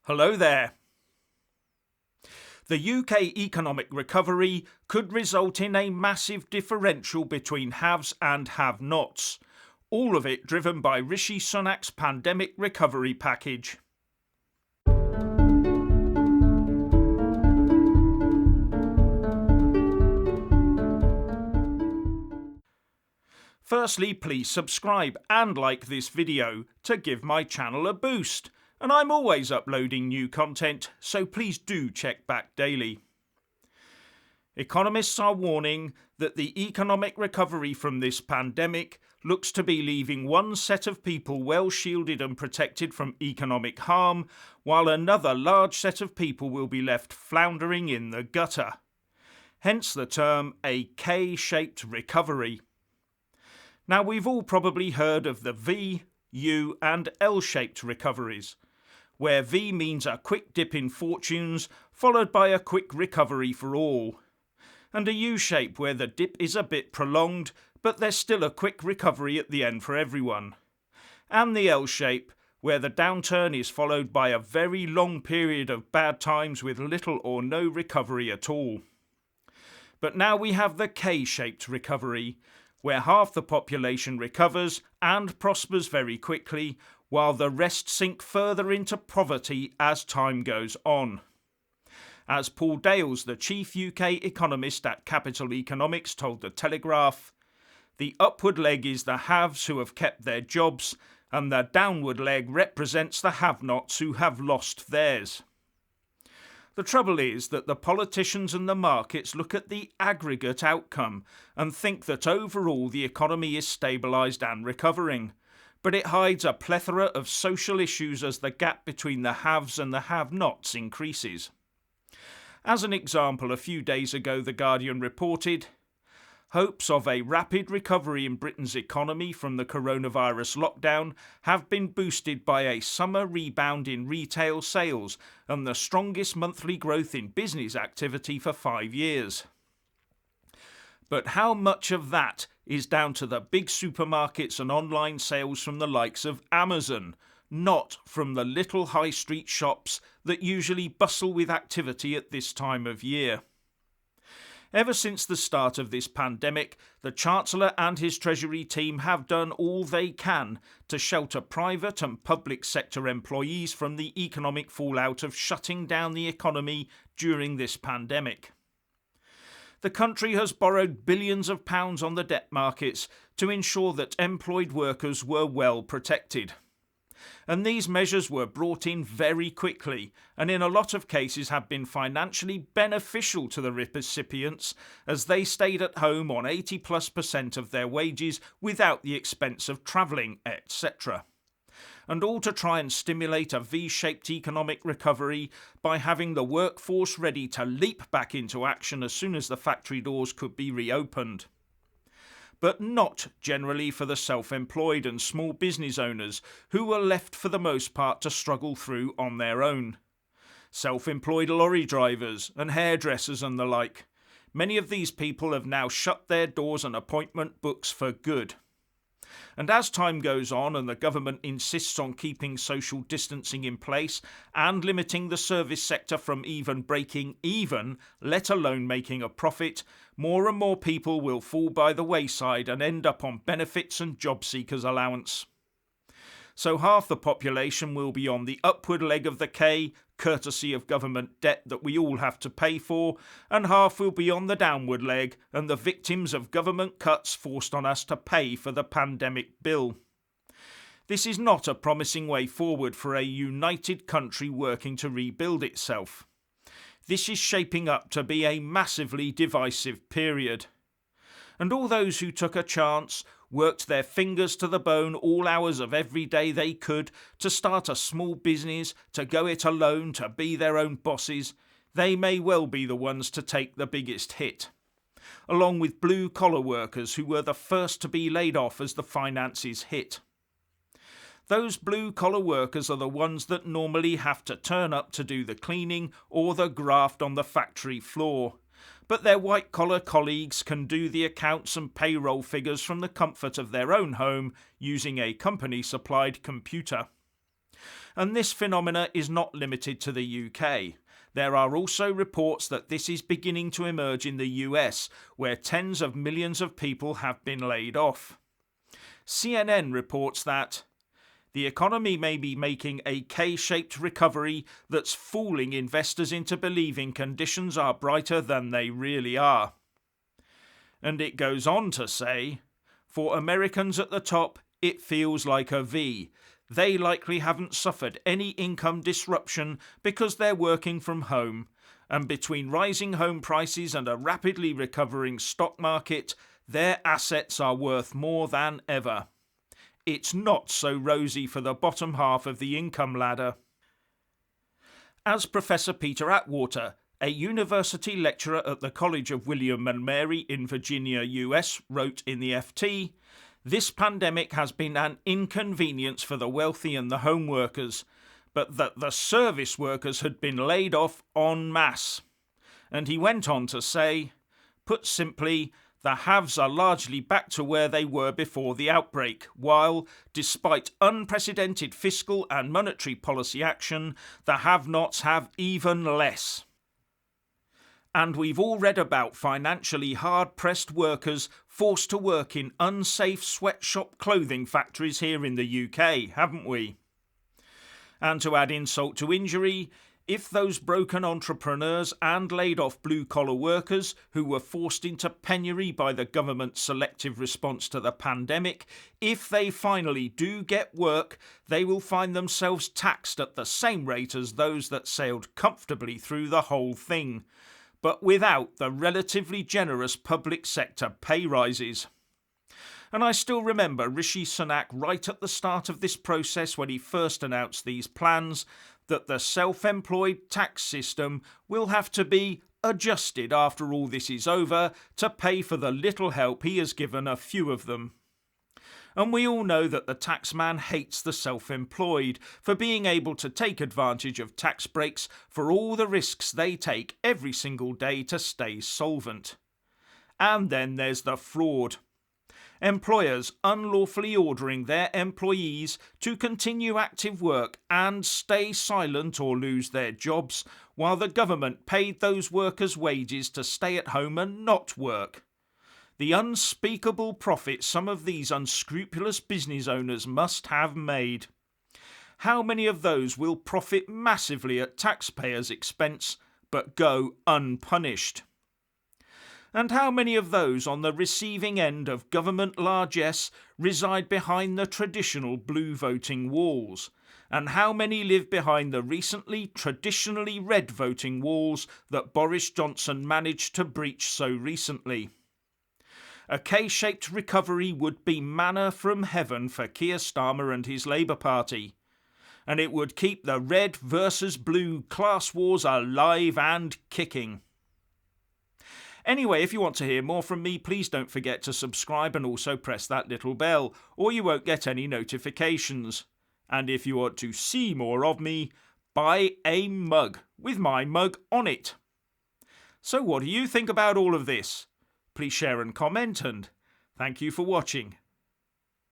Hello there. The UK economic recovery could result in a massive differential between haves and have-nots, all of it driven by Rishi Sunak's pandemic recovery package. Firstly, please subscribe and like this video to give my channel a boost. And I'm always uploading new content, so please do check back daily. Economists are warning that the economic recovery from this pandemic looks to be leaving one set of people well shielded and protected from economic harm, while another large set of people will be left floundering in the gutter. Hence the term a K-shaped recovery. Now, we've all probably heard of the V, U and L-shaped recoveries, where V means a quick dip in fortunes followed by a quick recovery for all, and a U-shape where the dip is a bit prolonged but there's still a quick recovery at the end for everyone, and the L-shape where the downturn is followed by a very long period of bad times with little or no recovery at all. But now we have the K-shaped recovery, where half the population recovers and prospers very quickly, while the rest sink further into poverty as time goes on. As Paul Dales, the chief UK economist at Capital Economics, told The Telegraph, the upward leg is the haves who have kept their jobs, and the downward leg represents the have-nots who have lost theirs. The trouble is that the politicians and the markets look at the aggregate outcome and think that overall the economy is stabilised and recovering, but it hides a plethora of social issues as the gap between the haves and the have-nots increases. As an example, a few days ago The Guardian reported, hopes of a rapid recovery in Britain's economy from the coronavirus lockdown have been boosted by a summer rebound in retail sales and the strongest monthly growth in business activity for 5 years. But how much of that is down to the big supermarkets and online sales from the likes of Amazon, not from the little high street shops that usually bustle with activity at this time of year? Ever since the start of this pandemic, the Chancellor and his Treasury team have done all they can to shelter private and public sector employees from the economic fallout of shutting down the economy during this pandemic. The country has borrowed billions of pounds on the debt markets to ensure that employed workers were well protected. And these measures were brought in very quickly and in a lot of cases have been financially beneficial to the recipients as they stayed at home on 80+% of their wages without the expense of travelling, etc. And all to try and stimulate a V-shaped economic recovery by having the workforce ready to leap back into action as soon as the factory doors could be reopened. But not generally for the self-employed and small business owners who were left for the most part to struggle through on their own. Self-employed lorry drivers and hairdressers and the like. Many of these people have now shut their doors and appointment books for good. And as time goes on and the government insists on keeping social distancing in place and limiting the service sector from even breaking even, let alone making a profit, more and more people will fall by the wayside and end up on benefits and job seekers' allowance. So half the population will be on the upward leg of the K, courtesy of government debt that we all have to pay for, and half will be on the downward leg and the victims of government cuts forced on us to pay for the pandemic bill. This is not a promising way forward for a united country working to rebuild itself. This is shaping up to be a massively divisive period. And all those who took a chance, worked their fingers to the bone all hours of every day they could to start a small business, to go it alone, to be their own bosses, they may well be the ones to take the biggest hit. Along with blue-collar workers who were the first to be laid off as the finances hit. Those blue-collar workers are the ones that normally have to turn up to do the cleaning or the graft on the factory floor. But their white-collar colleagues can do the accounts and payroll figures from the comfort of their own home using a company-supplied computer. And this phenomena is not limited to the UK. There are also reports that this is beginning to emerge in the US, where tens of millions of people have been laid off. CNN reports that the economy may be making a K-shaped recovery that's fooling investors into believing conditions are brighter than they really are. And it goes on to say, for Americans at the top, it feels like a V. They likely haven't suffered any income disruption because they're working from home. And between rising home prices and a rapidly recovering stock market, their assets are worth more than ever. It's not so rosy for the bottom half of the income ladder. As Professor Peter Atwater, a university lecturer at the College of William and Mary in Virginia, US, wrote in the FT, this pandemic has been an inconvenience for the wealthy and the home workers, but that the service workers had been laid off en masse. And he went on to say, put simply, the haves are largely back to where they were before the outbreak, while, despite unprecedented fiscal and monetary policy action, the have-nots have even less. And we've all read about financially hard-pressed workers forced to work in unsafe sweatshop clothing factories here in the UK, haven't we? And to add insult to injury, if those broken entrepreneurs and laid-off blue-collar workers who were forced into penury by the government's selective response to the pandemic, if they finally do get work, they will find themselves taxed at the same rate as those that sailed comfortably through the whole thing, but without the relatively generous public sector pay rises. And I still remember Rishi Sunak right at the start of this process when he first announced these plans that the self-employed tax system will have to be adjusted after all this is over to pay for the little help he has given a few of them. And we all know that the taxman hates the self-employed for being able to take advantage of tax breaks for all the risks they take every single day to stay solvent. And then there's the fraud. Employers unlawfully ordering their employees to continue active work and stay silent or lose their jobs, while the government paid those workers wages to stay at home and not work. The unspeakable profit some of these unscrupulous business owners must have made. How many of those will profit massively at taxpayers' expense but go unpunished? And how many of those on the receiving end of government largesse reside behind the traditional blue voting walls? And how many live behind the recently traditionally red voting walls that Boris Johnson managed to breach so recently? A K-shaped recovery would be manna from heaven for Keir Starmer and his Labour Party. And it would keep the red versus blue class wars alive and kicking. Anyway, if you want to hear more from me, please don't forget to subscribe and also press that little bell, or you won't get any notifications. And if you want to see more of me, buy a mug with my mug on it. So what do you think about all of this? Please share and comment, and thank you for watching.